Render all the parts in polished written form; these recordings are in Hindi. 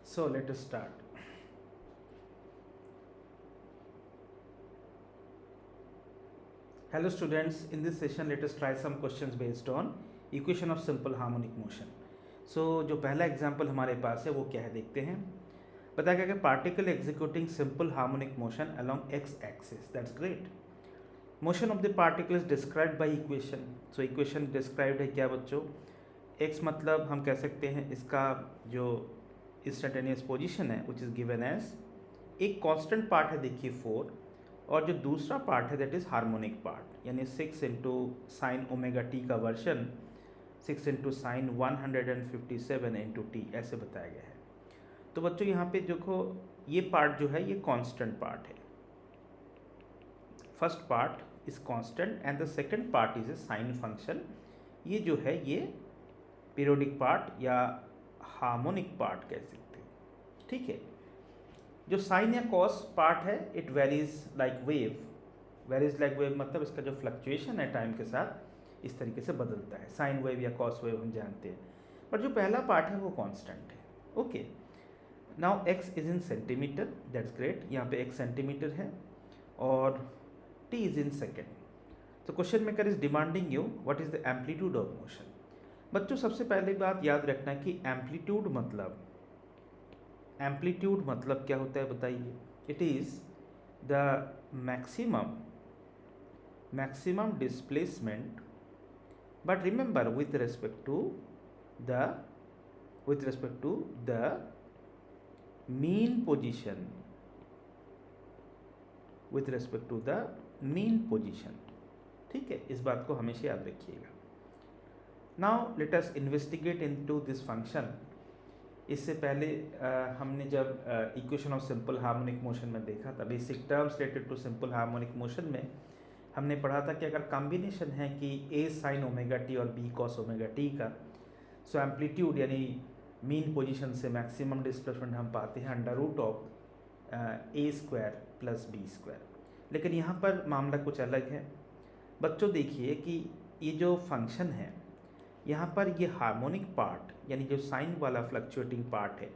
So let us start. Hello students, in this session let us try some questions based on equation of simple harmonic motion. So जो पहला एग्जाम्पल हमारे पास है वो क्या है देखते हैं. बताया गया कि particle executing simple harmonic motion along x axis. That's great. Motion of the particle is described by equation. So equation described है क्या बच्चों? एक्स मतलब हम कह सकते हैं इसका जो इंस्टेंटेनियस पोजीशन है विच इज़ गिवन एज एक कांस्टेंट पार्ट है देखिए 4 और जो दूसरा पार्ट है दैट इज़ हार्मोनिक पार्ट यानी 6 इंटू साइन ओमेगा टी का version 6 into sine 157 into T ऐसे बताया गया है. तो बच्चों यहाँ पे देखो ये पार्ट जो है ये कांस्टेंट पार्ट है. First part is constant and the second part is a sine function. ये जो है ये पीरियोडिक पार्ट या हार्मोनिक पार्ट कह सकते हैं. ठीक है. जो साइन या कॉस पार्ट है it varies like wave. Varies like wave मतलब इसका जो फ्लक्चुएशन है टाइम के साथ इस तरीके से बदलता है. साइन वेव या कॉस वेव हम जानते हैं. पर जो पहला पार्ट है वो कांस्टेंट है. Okay. Now x is in centimetre. That's great. यहाँ पे एक्स सेंटीमीटर है और टी इज इन सेकेंड. तो question maker is demanding you what is the amplitude of motion. बच्चों सबसे पहले बात याद रखना है कि एम्पलीट्यूड मतलब क्या होता है बताइए. It is the maximum displacement but remember with respect to the mean position. With respect to the mean position. ठीक है. इस बात को हमेशा याद रखिएगा. Now let us investigate into this function. इससे पहले हमने जब equation of simple harmonic motion में देखा था basic terms related to simple harmonic motion में हमने पढ़ा था कि अगर कॉम्बिनेशन है कि ए साइन ओमेगा टी और बी कॉस ओमेगा टी का, सो एम्पलीट्यूड यानी मीन पोजीशन से मैक्सिमम डिस्प्लेसमेंट हम पाते हैं under root of A square plus B square. लेकिन यहाँ पर मामला कुछ अलग है. बच्चों देखिए कि ये जो फंक्शन है यहाँ पर ये हार्मोनिक पार्ट यानी जो साइन वाला फ्लक्चुएटिंग पार्ट है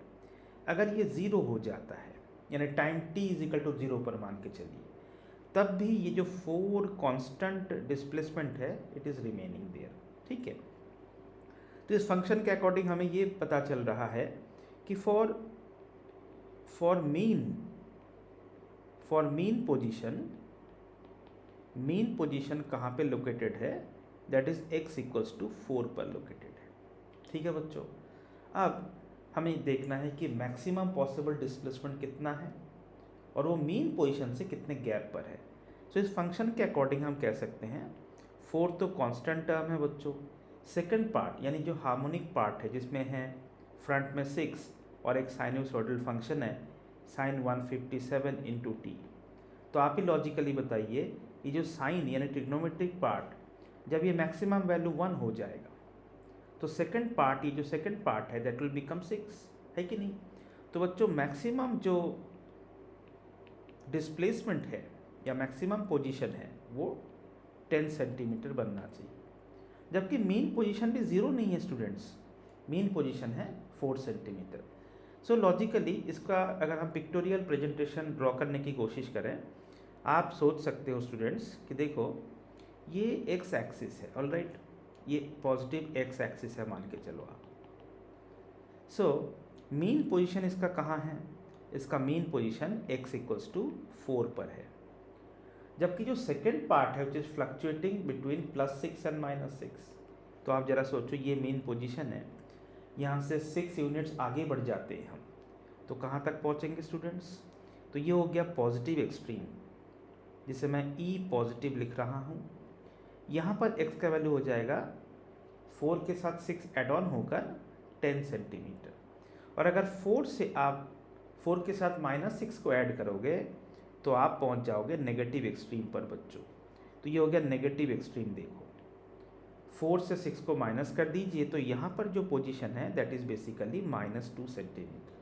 अगर ये ज़ीरो हो जाता है यानी time t is equal to 0 पर मान के चलिए तब भी ये जो 4 कांस्टेंट डिस्प्लेसमेंट है इट इज़ रिमेनिंग देयर. ठीक है. तो इस फंक्शन के अकॉर्डिंग हमें ये पता चल रहा है कि फॉर मीन पोजीशन कहाँ पे लोकेटेड है that is x equals to 4 पर लोकेटेड है. ठीक है बच्चों. अब हमें देखना है कि मैक्सिमम पॉसिबल डिस्प्लेसमेंट कितना है और वो मीन पोजीशन से कितने गैप पर है. सो इस फंक्शन के अकॉर्डिंग हम कह सकते हैं 4 तो कांस्टेंट टर्म है बच्चों. सेकंड पार्ट यानी जो हार्मोनिक पार्ट है जिसमें है फ्रंट में 6 और एक साइनसॉइडल फंक्शन है साइन 157 इंटू टी. तो आप ही लॉजिकली बताइए ये जो साइन यानी ट्रिग्नोमेट्रिक पार्ट जब ये मैक्सिमम वैल्यू 1 हो जाएगा तो सेकंड पार्ट ये जो सेकंड पार्ट है दैट विल बिकम 6 है कि नहीं. तो बच्चों मैक्सिमम जो डिस्प्लेसमेंट है या मैक्सिमम पोजीशन है वो 10 सेंटीमीटर बनना चाहिए. जबकि मीन पोजीशन भी 0 नहीं है स्टूडेंट्स. मीन पोजीशन है 4 सेंटीमीटर. सो लॉजिकली इसका अगर हम पिक्टोरियल प्रेजेंटेशन ड्रॉ करने की कोशिश करें आप सोच सकते हो स्टूडेंट्स कि देखो ये एक्स एक्सिस है. ऑलराइट. ये पॉजिटिव एक्स एक्सिस है मान के चलो आप. सो मीन पोजीशन इसका कहाँ है? इसका mean position x equals to 4 पर है. जबकि जो सेकंड पार्ट है which is fluctuating between +6 and -6. तो आप जरा सोचो ये मीन पोजीशन है यहाँ से 6 यूनिट्स आगे बढ़ जाते हैं हम तो कहाँ तक पहुँचेंगे स्टूडेंट्स? तो ये हो गया पॉजिटिव एक्सट्रीम जिसे मैं E पॉजिटिव लिख रहा हूँ. यहाँ पर x का वैल्यू हो जाएगा 4 के साथ 6 एड ऑन होकर 10 सेंटीमीटर. और अगर 4 से आप 4 के साथ -6 को ऐड करोगे तो आप पहुँच जाओगे नेगेटिव एक्सट्रीम पर बच्चों. तो ये हो गया नेगेटिव एक्सट्रीम. देखो 4 से 6 को माइनस कर दीजिए तो यहाँ पर जो पोजीशन है दैट इज़ बेसिकली -2 सेंटीमीटर.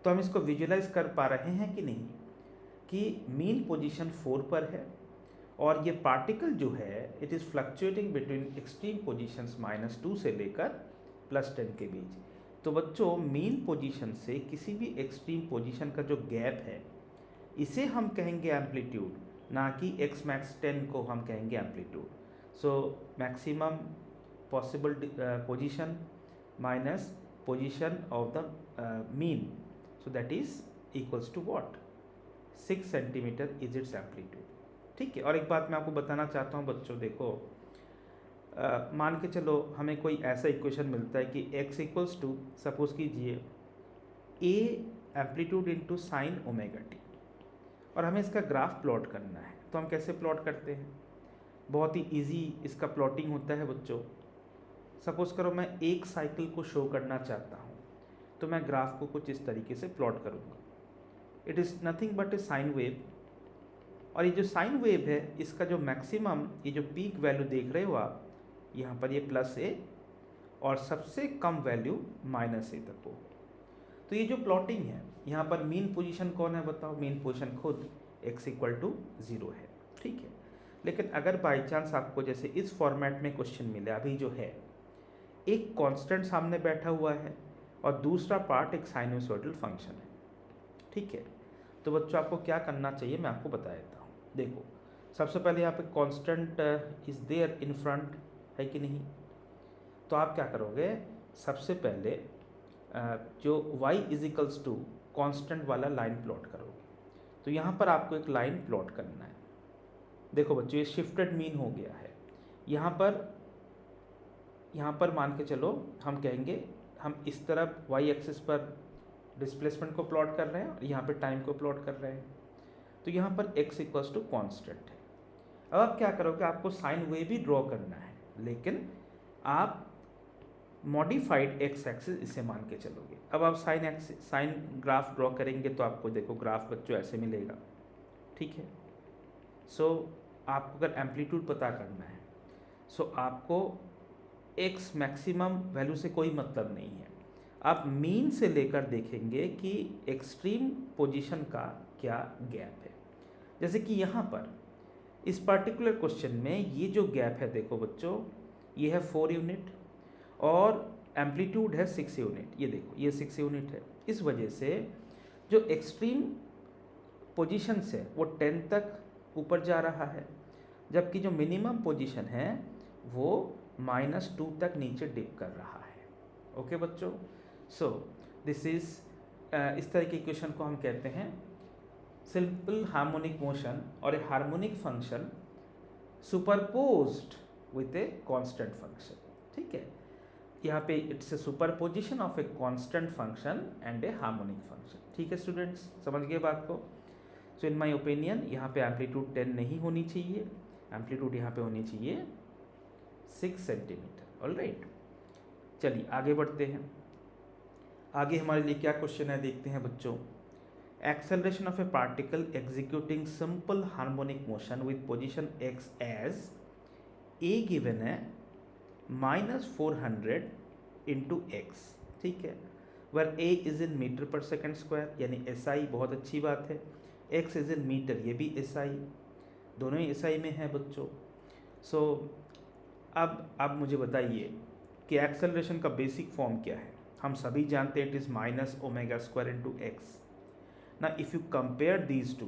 तो हम इसको विजुलाइज कर पा रहे हैं कि नहीं कि मीन पोजीशन 4 पर है और ये पार्टिकल जो है it is fluctuating between extreme positions -2 से लेकर +10 के बीच. तो बच्चों मीन पोजीशन से किसी भी एक्सट्रीम पोजीशन का जो गैप है इसे हम कहेंगे एम्पलीट्यूड, ना कि एक्स मैक्स 10 को हम कहेंगे amplitude. So maximum possible position minus position of the mean, so that is equals to what, 6 centimetre is its amplitude. ठीक है. और एक बात मैं आपको बताना चाहता हूँ बच्चों, देखो मान के चलो हमें कोई ऐसा इक्वेशन मिलता है कि x इक्वल्स टू, सपोज कीजिए a amplitude into sine omega T, और हमें इसका ग्राफ प्लॉट करना है. तो हम कैसे प्लॉट करते हैं? बहुत ही इजी इसका प्लॉटिंग होता है बच्चों. सपोज करो मैं एक साइकिल को शो करना चाहता हूँ, तो मैं ग्राफ को कुछ इस तरीके से प्लॉट करूँगा. It is nothing but A sine wave, और ये जो साइन वेव है इसका जो मैक्सिमम, ये जो पीक वैल्यू देख रहे हो आप यहाँ पर, ये प्लस ए और सबसे कम वैल्यू माइनस ए तक हो. तो ये जो प्लॉटिंग है यहाँ पर मीन पोजीशन कौन है बताओ? मीन पोजीशन खुद x इक्वल टू 0 है. ठीक है. लेकिन अगर बाई चांस आपको जैसे इस फॉर्मेट में क्वेश्चन मिले, अभी जो है एक कांस्टेंट सामने बैठा हुआ है और दूसरा पार्ट एक साइनोसॉइडल फंक्शन है. ठीक है. तो बच्चों आपको क्या करना चाहिए मैं आपको बता देता हूँ. देखो सबसे पहले यहाँ पे constant is there in front, है कि नहीं? तो आप क्या करोगे, सबसे पहले जो y इजिकल्स टू कॉन्स्टेंट वाला लाइन प्लॉट करोगे. तो यहाँ पर आपको एक लाइन प्लॉट करना है. देखो बच्चों ये शिफ्टेड मीन हो गया है. यहाँ पर मान के चलो हम कहेंगे हम इस तरफ y एक्सिस पर डिस्प्लेसमेंट को प्लॉट कर रहे हैं और यहाँ पे टाइम को प्लॉट कर रहे हैं. तो यहाँ पर x इक्वल्स टू कॉन्स्टेंट है. अब आप क्या करोगे, आपको साइन वेव भी ड्रॉ करना है, लेकिन आप मॉडिफाइड एक्स एक्सिस इसे मान के चलोगे. अब आप साइन ग्राफ ड्रॉ करेंगे तो आपको देखो ग्राफ बच्चों ऐसे मिलेगा. ठीक है. सो आपको अगर एम्पलीट्यूड पता करना है, सो आपको एक्स मैक्सिमम वैल्यू से कोई मतलब नहीं है. आप मीन से लेकर देखेंगे कि एक्सट्रीम पोजीशन का क्या गैप है. जैसे कि यहाँ पर इस पर्टिकुलर क्वेश्चन में ये जो गैप है, देखो बच्चों ये है 4 यूनिट और एम्पलीट्यूड है 6 यूनिट. ये देखो ये 6 यूनिट है. इस वजह से जो एक्सट्रीम पोजीशन है वो 10 तक ऊपर जा रहा है, जबकि जो मिनिमम पोजीशन है वो -2 तक नीचे डिप कर रहा है. ओके बच्चों. सो दिस इज इस तरह के इक्वेशन को हम कहते हैं सिंपल हार्मोनिक मोशन और a harmonic function superposed with a constant function. ठीक है. यहाँ पे it's a superposition of a constant function and a harmonic function. ठीक है स्टूडेंट्स, समझ गए बात को? सो इन माय ओपिनियन यहाँ पे एम्पलीट्यूड 10 नहीं होनी चाहिए, एम्पलीट्यूड यहाँ पे होनी चाहिए 6 सेंटीमीटर. ऑलराइट. चलिए आगे बढ़ते हैं. आगे हमारे लिए क्या क्वेश्चन है देखते हैं बच्चों. Acceleration of a particle executing simple harmonic motion with position x as a given है -400 इंटू एक्स. ठीक है. Where a is in metre per second square, यानी SI बहुत अच्छी बात है. x इज इन मीटर, ये भी SI, दोनों ही SI में है बच्चों. सो अब आप मुझे बताइए कि एक्सेलरेशन का बेसिक फॉर्म क्या है. हम सभी जानते हैं इट इज़ -ω² इंटू एक्स. ना if you compare these two,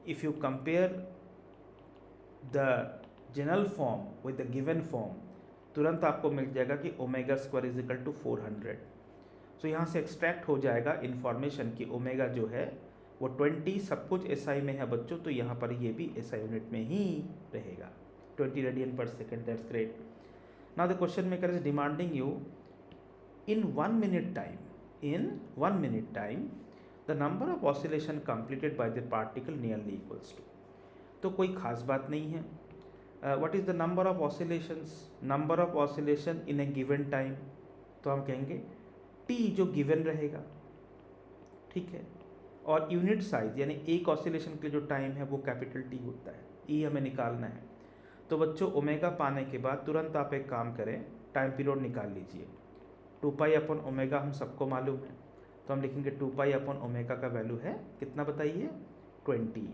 if you compare the general form with the given form, तुरंत आपको मिल जाएगा कि ω² इज इक्वल टू 400. सो यहाँ से एक्सट्रैक्ट हो जाएगा इन्फॉर्मेशन कि ओमेगा जो है वो 20, सब कुछ SI में है बच्चों, तो यहाँ पर ये भी SI यूनिट में ही रहेगा. 20 रेडियन पर second. That's great. Now the question maker is demanding you in 1 minute time the number of oscillation completed by the particle nearly equals to. तो कोई खास बात नहीं है. what is the number of oscillation in a given time? तो हम कहेंगे t जो गिवन रहेगा. ठीक है. और यूनिट साइज यानी एक ऑसिलेशन के लिए जो टाइम है वो कैपिटल T होता है. E हमें निकालना है. तो बच्चों ओमेगा पाने के बाद तुरंत आप एक काम करें, टाइम पीरियड निकाल लीजिए. 2π/ω हम सबको मालूम है, तो हम लिखेंगे 2π/ω का वैल्यू है कितना बताइए, 20.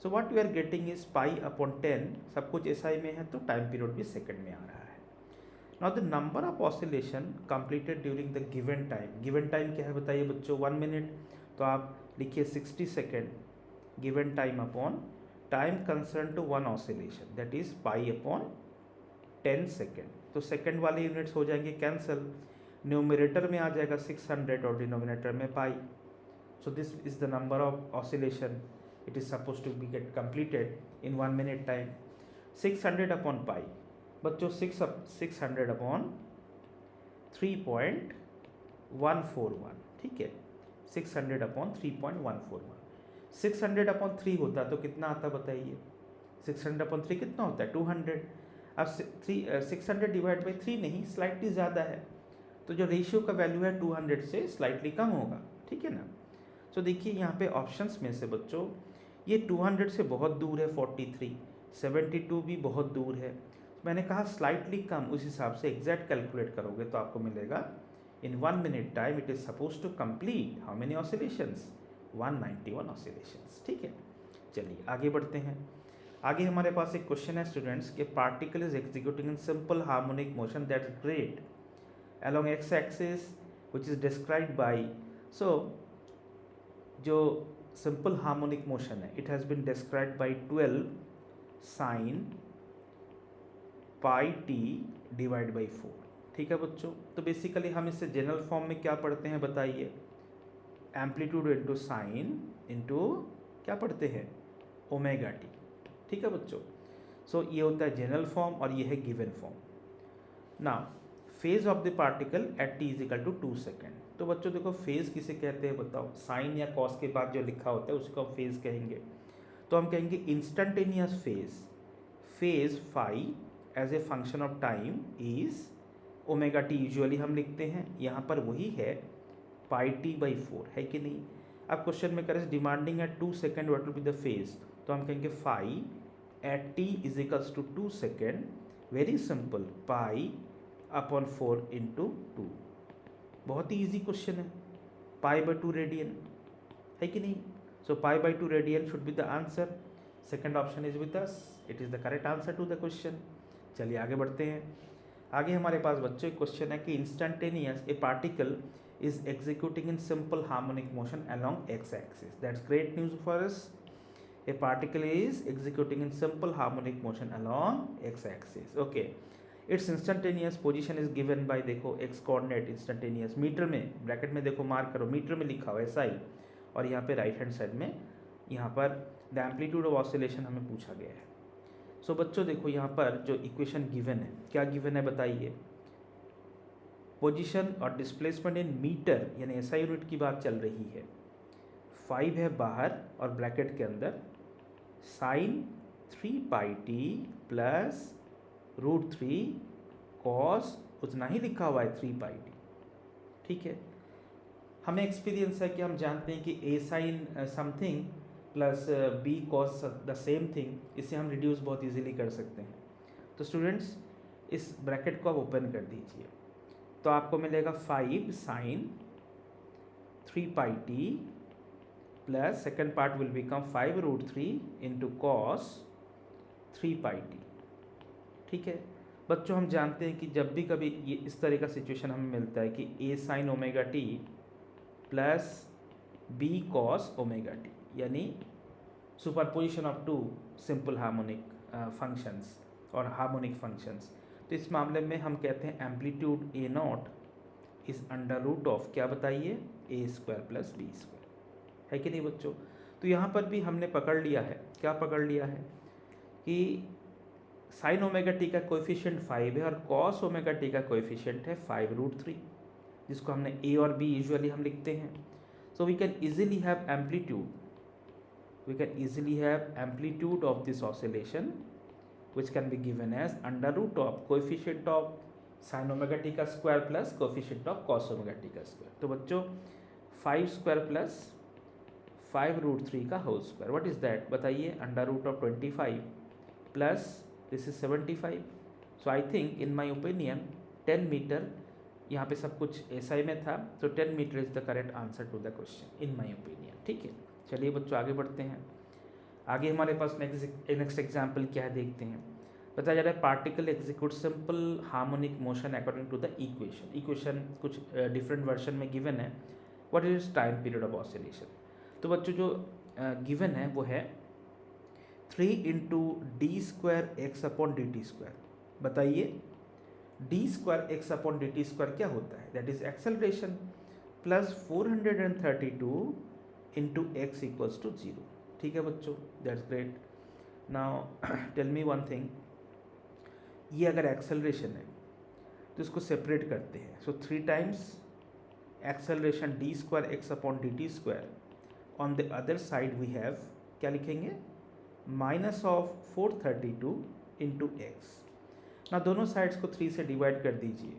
So what you are getting is π/10, सब कुछ SI में है तो टाइम पीरियड भी सेकंड में आ रहा है. Now the number of oscillation completed during the given time, given time क्या है बताइए बच्चों, 1 मिनट, तो आप लिखिए 60 second given time upon time concern to one oscillation, that is pi upon 10 second. तो सेकेंड वाले यूनिट्स हो जाएंगे कैंसिल, न्यूमरेटर में आ जाएगा 600 और डिनोमिनेटर में pi. So this is the number of oscillation it is suppose to be get completed in 1 minute time. 600 upon pi बच्चों, 600 अपॉन 3.141, ठीक है, 600 अपॉन 3.141। 600 अपॉन 3 होता तो कितना आता बताइए, 600 अपॉन 3 कितना होता है 200। अब 600 डिवाइड बाई 3 नहीं, स्लाइटली ज़्यादा है, तो जो रेशियो का वैल्यू है 200 से स्लाइटली कम होगा, ठीक है ना। तो देखिए यहाँ पे ऑप्शंस में से बच्चों ये 200 से बहुत दूर है 43, 72 भी बहुत दूर है, मैंने कहा स्लाइटली कम, उस हिसाब से एग्जैक्ट कैलकुलेट करोगे तो आपको मिलेगा in 1 minute time it is suppose to complete how many oscillations, 191 oscillations, ठीक है। चलिए आगे बढ़ते हैं। आगे हमारे पास एक क्वेश्चन है स्टूडेंट्स कि particle is executing in simple harmonic motion that's great along x axis which is described by, so जो सिंपल हार्मोनिक मोशन है it has been described by 12 sin pi t divide by 4, ठीक है बच्चों। तो बेसिकली हम इसे जनरल फॉर्म में क्या पढ़ते हैं बताइए, एम्पलीट्यूड इंटू साइन इंटू क्या पढ़ते हैं ओमेगा टी, ठीक है बच्चों। सो ये होता है जनरल फॉर्म और ये है given form. Now phase of the particle at t is equal to 2 second. तो बच्चों देखो फेज किसे कहते हैं बताओ, साइन या कॉस के बाद जो लिखा होता है उसको हम फेज कहेंगे। तो हम कहेंगे instantaneous phase, phase phi as a function of time is omega t, usually हम लिखते हैं, यहाँ पर वही है पाई टी बाई 4, है कि नहीं। अब क्वेश्चन में करें demanding at 2 second what will be the phase, तो हम कहेंगे phi at t is equals to 2 second, very simple, pi upon 4 into 2, बहुत ही ईजी क्वेश्चन है, पाई बाई 2 रेडियन, है कि नहीं। So pi by 2 radian should be the answer, second option is with us, it is the correct answer to the question. चलिए आगे बढ़ते हैं। आगे हमारे पास बच्चों एक क्वेश्चन है कि instantaneous A particle is executing in simple harmonic motion along x axis, that's great news for us. A particle is executing in simple harmonic motion along x axis, okay. It's instantaneous position is given by, देखो एक्स कोऑर्डिनेट इंस्टेंटेनियस मीटर में, ब्रैकेट में देखो मार्क करो, मीटर में लिखा हुआ है SI, और यहाँ पे राइट हैंड साइड में यहाँ पर द एम्पलीट्यूड ऑफ ऑसिलेशन हमें पूछा गया है। सो बच्चों देखो यहाँ पर जो इक्वेशन गिवन है, क्या गिवन है बताइए, पोजीशन और डिस्प्लेसमेंट इन मीटर यानी SI यूनिट की बात चल रही है, 5 है बाहर और ब्रैकेट के अंदर sign 3 pi t plus √3 cos, उतना ही लिखा हुआ है 3 पाई टी, ठीक है। हमें एक्सपीरियंस है कि हम जानते हैं कि ए sine something plus b cos the same thing, इसे हम रिड्यूस बहुत इजीली कर सकते हैं। तो स्टूडेंट्स इस ब्रैकेट को आप ओपन कर दीजिए, तो आपको मिलेगा 5 sine 3 pi t plus second part will become 5√3 into cos 3 pi t, ठीक है बच्चों। हम जानते हैं कि जब भी कभी ये इस तरह का सिचुएशन हमें मिलता है कि ए sine omega t plus b cos omega t, यानी superposition of 2 simple harmonic functions और हार्मोनिक फंक्शंस, तो इस मामले में हम कहते हैं amplitude A0 is under root of क्या बताइए A² प्लस B², है कि नहीं बच्चों। तो यहाँ पर भी हमने पकड़ लिया है, क्या पकड़ लिया है कि साइन ओमेगा टी का कोएफिशिएंट 5 है और कॉस ओमेगा टी का कोएफिशिएंट है 5√3, जिसको हमने A और B यूजुअली हम लिखते हैं। So we can easily have amplitude of this oscillation which can be given as under root of coefficient of sin omega t का square plus coefficient of cos omega t का स्क्वायर। तो बच्चों 5² प्लस 5√3 का whole square, what is that बताइए, under root of 25 plus this is 75। So I think in my opinion 10 metre, यहाँ पे सब कुछ SI में था, तो 10 metre is the correct answer to the question in my opinion, ठीक है। चलिए बच्चों आगे बढ़ते हैं। आगे हमारे पास नेक्स्ट एग्जाम्पल क्या है देखते हैं। बताया जा रहा है particle execute simple harmonic motion according to the equation कुछ डिफरेंट वर्जन में गिवन है। What is time period of oscillation? तो बच्चों जो गिवन है वो है 3 into d square x upon d t square. बताइए d square x upon d t square क्या होता है? That is acceleration plus 432 into x equals to 0। ठीक है बच्चों, that's great. Now tell me one thing, ये अगर एक्सेलरेशन है तो इसको सेपरेट करते हैं। So 3 times acceleration d square x upon d t square, on the other side we have क्या लिखेंगे? Minus of 432 into x. ना दोनों साइड्स को 3 से डिवाइड कर दीजिए।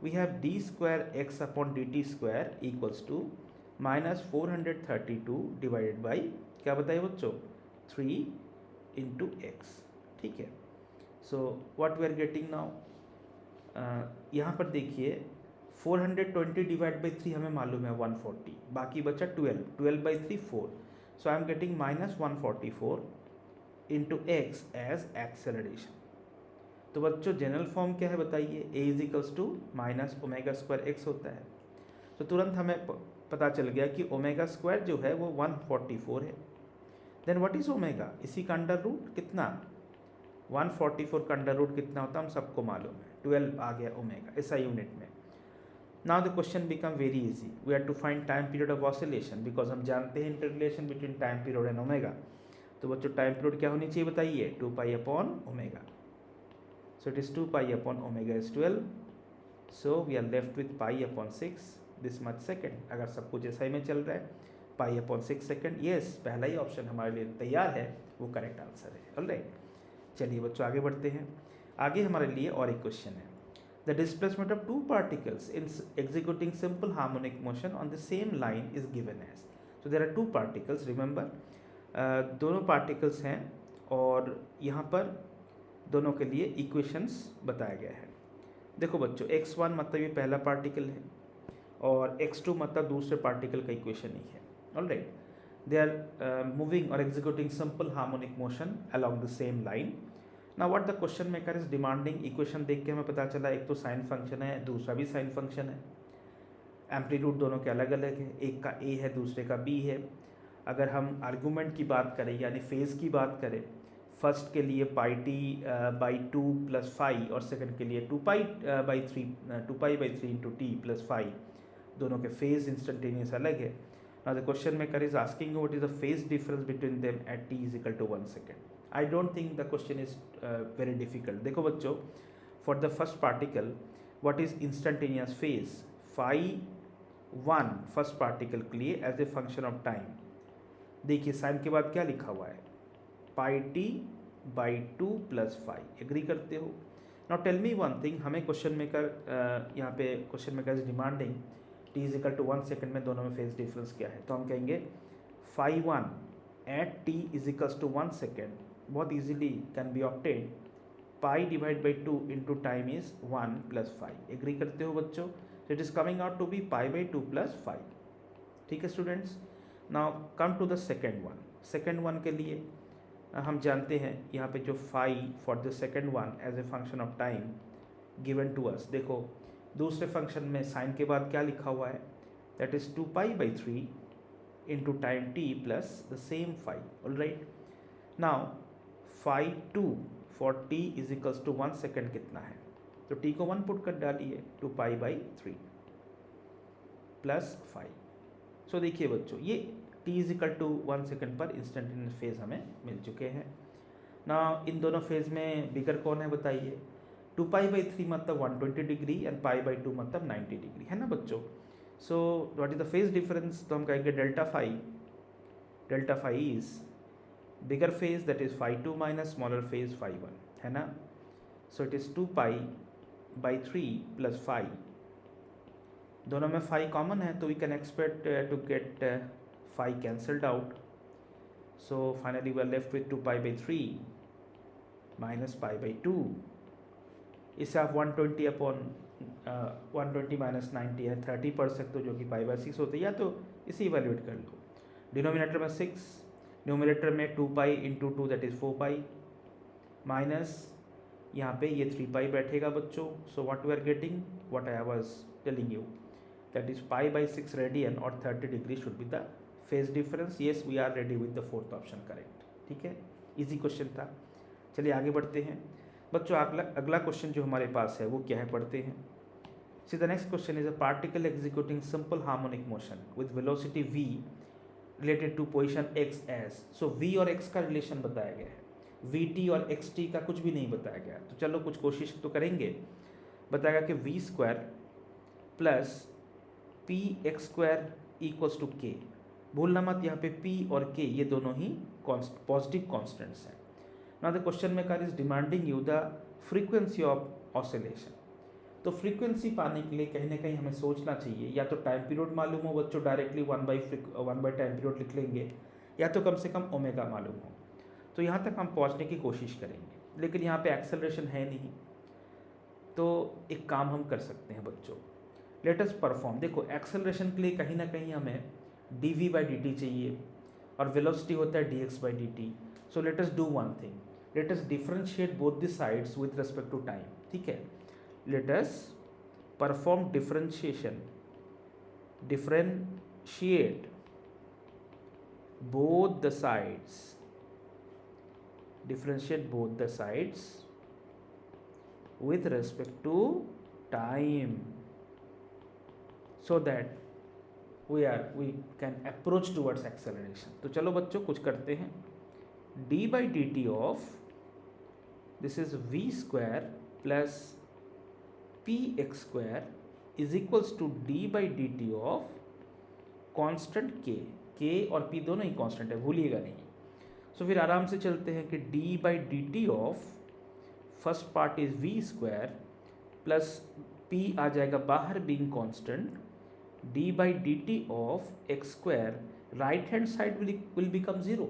We have d square x upon d t square equals to minus 432 divided by क्या बताइए बच्चों? 3 इंटू एक्स। ठीक है, so what we are getting now, यहाँ पर देखिए 420 डिवाइड बाई 3 हमें मालूम है 140, बाकी बचा 12 by 3 4। So I am getting minus 144 into x as acceleration. तो बच्चों जनरल फॉर्म क्या है बताइए? A is equals to minus omega square x होता है। तो तुरंत हमें पता चल गया कि ओमेगा स्क्वायर जो है वो 144 है। Then what is omega? इसी का अंडर रूट कितना? 144 का अंडर रूट कितना होता है हम सबको मालूम है, 12 आ गया ओमेगा ऐसा यूनिट में। Now the question become very easy, we have to find time period of oscillation because हम जानते हैं inter relation between time period and omega. तो बच्चों टाइम पीरियड क्या होनी चाहिए बताइए? 2 pi upon omega. So it is 2 pi upon omega is 12। So we are left with pi upon 6 this much second. अगर सब कुछ ऐसा ही में चल रहा है, पाई अपॉन 6 सेकेंड, येस पहला ही ऑप्शन हमारे लिए तैयार है, वो करेक्ट आंसर है। ऑलराइट, चलिए बच्चों आगे बढ़ते हैं। आगे हमारे लिए और एक क्वेश्चन है, the displacement of 2 particles in executing simple harmonic motion on the same line is given as. So there are 2 particles, remember दोनों पार्टिकल्स हैं और यहाँ पर दोनों के लिए इक्वेशंस बताया गया है। देखो बच्चों x1 मतलब ये पहला पार्टिकल है और x2 मतलब दूसरे पार्टिकल का इक्वेशन ही है। Alright, they are moving or executing simple harmonic motion along the same line. Now what the question maker is demanding, equation देख के हमें पता चला एक तो साइन फंक्शन है, दूसरा भी साइन फंक्शन है, एम्पलीट्यूड दोनों के अलग अलग है, एक का a है दूसरे का b है। अगर हम आर्गूमेंट की बात करें यानी फेज़ की बात करें, फर्स्ट के लिए पाई टी बाई 2 प्लस 5 और सेकंड के लिए 2 pi by 3 into t plus 5, दोनों के फेज़ इंस्टेंटेनियस अलग है। Now the question maker is asking you what is the phase difference between them at t is equal to 1 second. I don't think the question is very difficult. देखो बच्चों, for the first particle, what is instantaneous phase? phi 1 first particle के लिए as a function of time. देखिए साइन के बाद क्या लिखा हुआ है? Pi t by 2 plus 5। Agree करते हो? Now tell me one thing, हमें क्वेश्चन मेकर यहाँ पे question maker is demanding t is equal to 1 second में दोनों में फेज डिफरेंस क्या है? तो हम कहेंगे phi 1 at t is equals to 1 second बहुत easily can be obtain. Pi divide by 2 into time is 1 plus 5। Agree करते हो बच्चों? It is coming out to be pi by 2 plus 5। ठीक है students, now come to the second one. Second one के लिए हम जानते हैं यहाँ पे जो phi for the second one as a function of time given to us. देखो दूसरे फंक्शन में साइन के बाद क्या लिखा हुआ है? That is 2 pi by 3 into time t plus the same 5। All right, now phi 2 for t is equals to 1 second कितना है? तो टी को 1 पुट कर डालिए, 2 पाई बाई 3 प्लस 5। सो देखिए बच्चों ये t is equal to 1 second पर इंस्टेंटेनियस फेज हमें मिल चुके हैं ना। इन दोनों फेज में बिगर कौन है बताइए? 2 पाई बाई 3 मतलब 120 डिग्री एंड पाई बाई 2 मतलब 90 डिग्री है ना बच्चों। So what is the phase difference? तो हम कहेंगे delta phi is bigger phase that is phi 2 minus smaller phase phi 1 है ना। So it is 2 pi by 3 plus 5। दोनों में फाई कॉमन है तो we can expect to get phi cancelled out. So finally we are left with 2 pi by 3 minus pi by 2। इसे आप 120 अपॉन 120 माइनस 90 है 30 पढ़ सकते हो जो कि पाई बाई 6 होते हैं, या तो इसे इवेल्यूएट कर लो। डिनोमिनेटर में 6, न्यूमिनेटर में 2 pi into 2 that is 4 pi minus यहाँ पे ये 3 पाई बैठेगा बच्चों. So what we are getting, what I was telling you, that is pi by 6 radian और 30 degree should be the phase difference. Yes, we are ready with the fourth option correct. ठीक है, इजी क्वेश्चन था. चलिए आगे बढ़ते हैं बच्चों. अगला क्वेश्चन जो हमारे पास है वो क्या है, पढ़ते हैं. See the next question is a particle executing simple harmonic motion with velocity v related to position x as. So v और x का रिलेशन बताया गया है, vt और xt का कुछ भी नहीं बताया गया. तो चलो कुछ कोशिश तो करेंगे. बताएगा कि v square plus p x square equals to k. भूलना मत, यहाँ पे p और k ये दोनों ही पॉजिटिव कॉन्स्टेंट्स हैं. Now the question maker is demanding you the frequency of oscillation. तो फ्रीक्वेंसी पाने के लिए कहीं ना कहीं हमें सोचना चाहिए, या तो टाइम पीरियड मालूम हो बच्चों, डायरेक्टली 1/टाइम पीरियड लिख लेंगे, या तो कम से कम ओमेगा मालूम हो. तो यहाँ तक हम पहुँचने की कोशिश करेंगे, लेकिन यहाँ पे एक्सेलरेशन है नहीं. तो एक काम हम कर सकते हैं बच्चों, लेट अस परफॉर्म. देखो एक्सेलरेशन के लिए कहीं ना कहीं हमें dv/dt चाहिए और वेलोसिटी होता है dx/dt. So let us do one thing, let us differentiate both the sides with respect to time. ठीक है, let us perform differentiate both the sides with respect to time, so that we can approach towards acceleration. तो चलो बच्चों कुछ करते हैं. d/dt of this is v square plus p x square is equals to d/dt of constant k और p दोनों ही कॉन्स्टेंट है, भूलिएगा नहीं. सो फिर आराम से चलते हैं कि d/dt of first part is v square plus p आ जाएगा बाहर being constant, d/dt of x square right hand side will become zero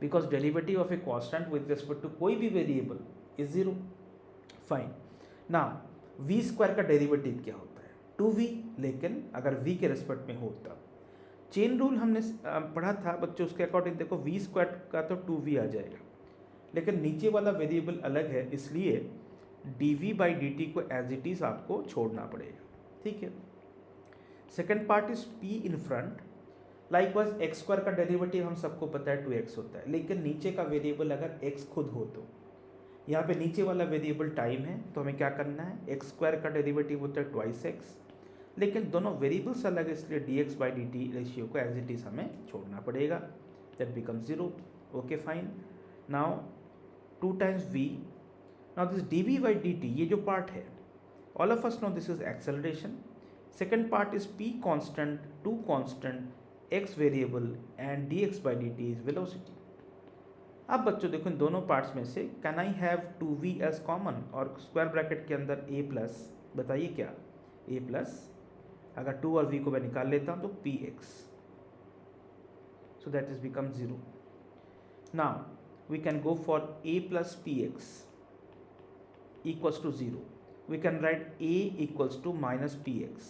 because derivative of a constant with respect to कोई भी variable is zero. Fine. Now v square का डेरिवेटिव क्या होता है, 2v, लेकिन अगर v के रेस्पेक्ट में हो तब. चेन रूल हमने पढ़ा था बच्चों, उसके अकॉर्डिंग देखो v स्क्वायर का तो 2v आ जाएगा, लेकिन नीचे वाला वेरिएबल अलग है, इसलिए dv/dt को एज इट इज आपको छोड़ना पड़ेगा. ठीक है. Second part is p in front. Likewise x square का डेरिवेटिव हम सबको पता है 2x होता है, लेकिन नीचे का वेरिएबल अगर x खुद हो तो यहाँ पे नीचे वाला वेरिएबल टाइम है, तो हमें क्या करना है, एक्स स्क्वायर का डेरिवेटिव होता है 2x, लेकिन दोनों वेरिएबल्स अलग है, इसलिए dx/dt रेशियो को एज इट इज हमें छोड़ना पड़ेगा. That become zero. Okay fine. Now 2 times v. Now this dv/dt ये जो पार्ट है, all of us know this is acceleration. Second part is p constant, 2 constant, x variable and dx/dt is velocity. अब बच्चों देखो इन दोनों पार्ट्स में से can I have 2v as common, और स्क्वायर ब्रैकेट के अंदर a प्लस, बताइए क्या, a प्लस, अगर 2 और v को मैं निकाल लेता हूँ तो px, so that is become zero. Now we can go for a plus px equals to zero. We can write a equals to minus px.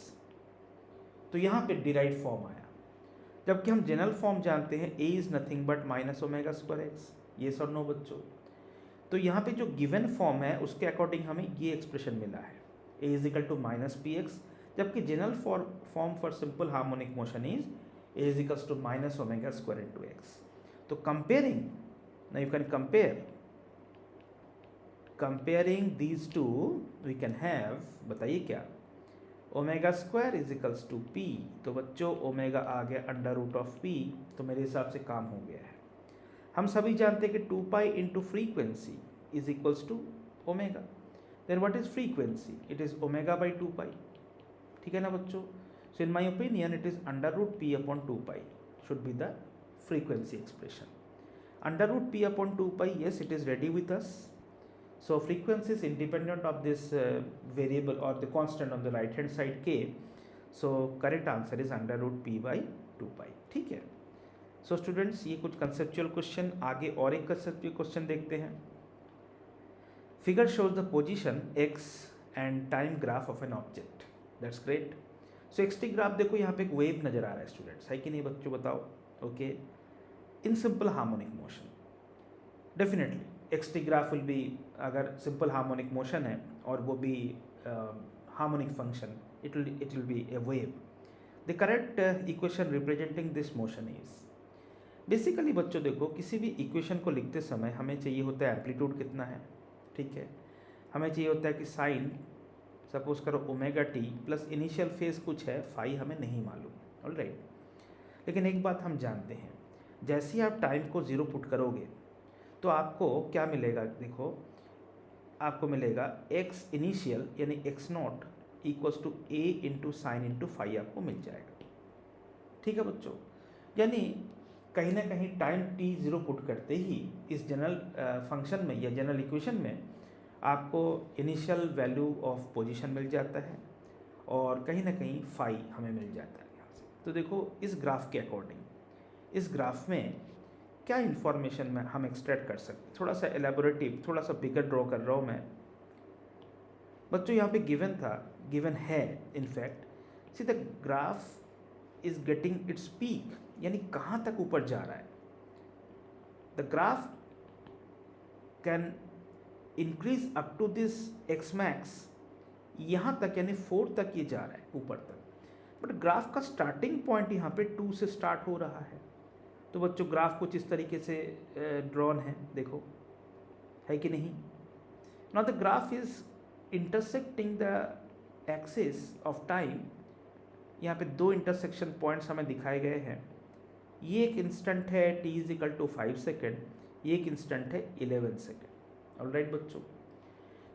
तो यहाँ पे डिराइव फॉर्म आया, जबकि हम जनरल फॉर्म जानते हैं a is nothing but minus omega square x. ये सर नो बच्चों. तो यहाँ पे जो गिवन फॉर्म है उसके अकॉर्डिंग हमें ये एक्सप्रेशन मिला है, a is equal to minus px, जबकि general form for simple harmonic motion is a is equal to minus omega square into x. तो comparing, now you can comparing these two, we can have, बताइए क्या, omega square is equals to p. तो बच्चों ओमेगा आ गया अंडर रूट ऑफ p, तो मेरे हिसाब से काम हो गया है. हम सभी जानते हैं कि 2 pi into frequency is equals to omega. Then what is frequency, it is omega by 2 pi. ठीक है ना बच्चों. So in my opinion it is under root p upon 2 pi should be the frequency expression. Under root p upon 2 pi, yes it is ready with us. So frequency is independent of this variable or the constant on the right hand side k. So correct answer is under root p by 2 pi. ठीक है. सो स्टूडेंट्स ये कुछ कंसेप्चुअल क्वेश्चन, आगे और एक कंसेप्चुअल क्वेश्चन देखते हैं. Figure shows the position x and time graph of an object. That's great. So x t graph देखो, यहाँ पे एक वेव नजर आ रहा है स्टूडेंट्स, है कि नहीं बच्चों, बताओ. Okay, in simple harmonic motion. Definitely x t graph will be, अगर सिंपल हार्मोनिक मोशन है और वो भी harmonic function, it will be a wave. The correct equation representing this motion is, basically बच्चों देखो किसी भी इक्वेशन को लिखते समय हमें चाहिए होता है एम्पलीट्यूड कितना है, ठीक है, हमें चाहिए होता है कि साइन सपोज करो omega t plus initial phase कुछ है फाई हमें नहीं मालूम, ऑलराइट. लेकिन एक बात हम जानते हैं, जैसे ही आप टाइम को ज़ीरो पुट करोगे तो आपको क्या मिलेगा, देखो आपको मिलेगा एक्स इनिशियल यानी x naught equals to a into sine into phi आपको मिल जाएगा. ठीक है बच्चों, यानी कहीं ना कहीं टाइम टी ज़ीरो पुट करते ही इस जनरल फंक्शन में या जनरल इक्वेशन में आपको इनिशियल वैल्यू ऑफ पोजीशन मिल जाता है और कहीं ना कहीं फाई हमें मिल जाता है यहाँ से. तो देखो इस ग्राफ के अकॉर्डिंग, इस ग्राफ में क्या इन्फॉर्मेशन में हम एक्सट्रैक्ट कर सकते हैं, थोड़ा सा एलेबोरेटिव, थोड़ा सा बिगर ड्रॉ कर रहा हूँ मैं बच्चों. यहाँ पे गिवन था, गिवन है in fact, see the graph is getting its peak, यानी कहाँ तक ऊपर जा रहा है. The graph can increase up to this x max, यहाँ तक यानी 4 तक ये जा रहा है ऊपर तक, बट ग्राफ का स्टार्टिंग पॉइंट यहाँ पे 2 से स्टार्ट हो रहा है. तो बच्चों ग्राफ कुछ इस तरीके से ड्रॉन है, देखो है कि नहीं. Now the graph is intersecting the axis of time. यहाँ पे 2 इंटरसेक्शन पॉइंट्स हमें दिखाए गए हैं. ये एक इंस्टेंट है t is equal to 5 second, ये एक इंस्टेंट है 11 सेकेंड. ऑलराइट बच्चों,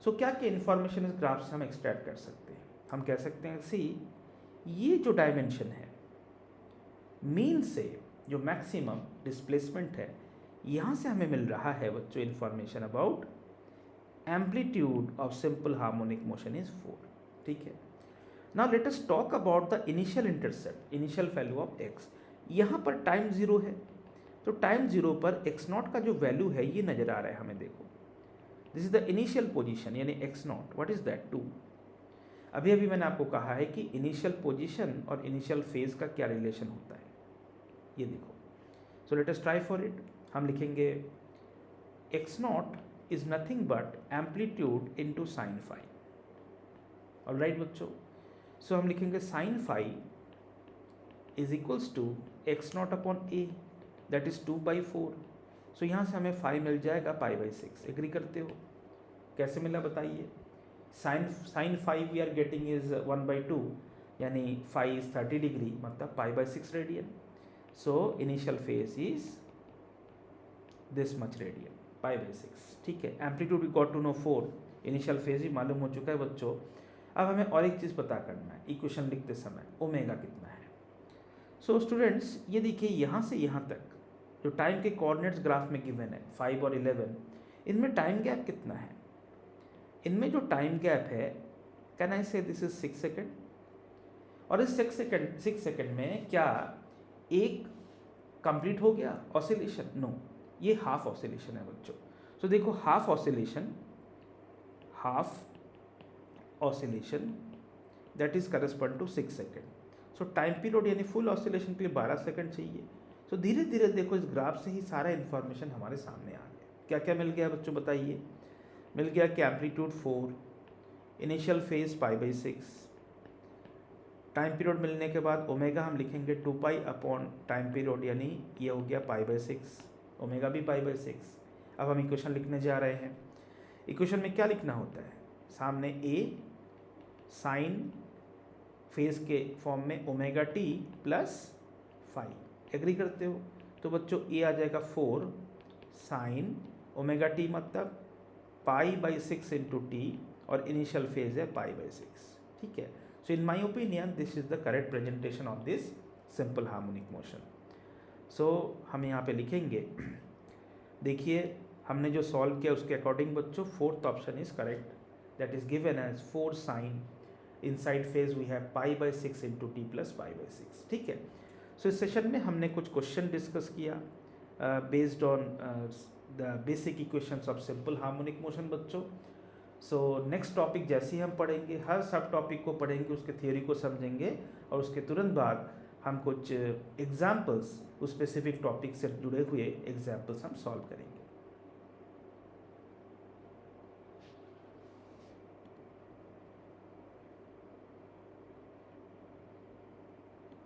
सो क्या क्या इन्फॉर्मेशन इस ग्राफ से हम एक्सट्रैक्ट कर सकते हैं. हम कह सकते हैं सी ये जो डायमेंशन है मीन से जो मैक्सिमम डिस्प्लेसमेंट है, यहाँ से हमें मिल रहा है बच्चों information about amplitude of simple harmonic motion is 4. ठीक है, now let us talk about the initial intercept, initial value of x. यहाँ पर टाइम ज़ीरो है, तो टाइम ज़ीरो पर एक्स नॉट का जो वैल्यू है ये नज़र आ रहा है हमें. देखो this is the initial position यानी x naught, what is that 2. अभी अभी मैंने आपको कहा है कि इनिशियल पोजीशन और इनिशियल फेज का क्या रिलेशन होता है, ये देखो. So let us try for it. हम लिखेंगे x naught is nothing but amplitude into sine phi. Alright बच्चों, सो हम लिखेंगे sine phi is equals to x naught upon a, that is 2/4. सो यहाँ से हमें फाई मिल जाएगा π/6. एग्री करते हो, कैसे मिला बताइए. Sine phi we are getting is 1/2 यानी फाई इज 30 डिग्री, मतलब π/6 radian. So initial phase is this much radian, π/6. ठीक है, amplitude we got to know 4, initial phase भी मालूम हो चुका है बच्चों. अब हमें और एक चीज़ पता करना है इक्वेशन लिखते समय, ओमेगा कितना है. सो स्टूडेंट्स ये देखिए यहाँ से यहाँ तक जो टाइम के कोऑर्डिनेट्स ग्राफ में गिवन है 5 और 11, इनमें टाइम गैप कितना है. इनमें जो टाइम गैप है, कैन आई से दिस इज 6 सेकेंड. और इस 6 सेकेंड में क्या एक कंप्लीट हो गया ऑसिलेशन? नो, ये हाफ ऑसिलेशन है बच्चों. सो देखो half oscillation that is correspond to 6 second. So time period यानी फुल ऑसिलेशन के लिए 12 सेकेंड चाहिए. तो धीरे धीरे देखो इस ग्राफ से ही सारा इन्फॉर्मेशन हमारे सामने आ गया. क्या क्या मिल गया बच्चों बताइए. मिल गया कि amplitude 4, initial phase π/6, time period मिलने के बाद ओमेगा हम लिखेंगे 2π अपॉन टाइम पीरियड, यानी ये हो गया π/6, ओमेगा भी π/6. अब हम इक्वेशन लिखने जा रहे हैं. इक्वेशन में क्या लिखना होता है, सामने ए साइन फेज के फॉर्म में omega t plus phi. Agree करते हो. तो बच्चों ए आ जाएगा 4 साइन ओमेगा टी, मतलब π/6 इंटू टी, और इनिशियल फेज है π/6. ठीक है, so in my opinion this is the correct presentation of this simple harmonic motion. So हम यहाँ पे लिखेंगे, देखिए हमने जो सॉल्व किया उसके अकॉर्डिंग बच्चों 4th option is correct, that is given as 4 sine inside phase we have π/6 into t plus π/6. ठीक है, सो इस सेशन में हमने कुछ क्वेश्चन डिस्कस किया based on the basic equations of simple harmonic motion बच्चों. सो नेक्स्ट टॉपिक जैसे ही हम पढ़ेंगे, हर सब टॉपिक को पढ़ेंगे, उसके थ्योरी को समझेंगे, और उसके तुरंत बाद हम कुछ एग्जाम्पल्स उस स्पेसिफिक टॉपिक से जुड़े हुए एग्जाम्पल्स हम सॉल्व करेंगे.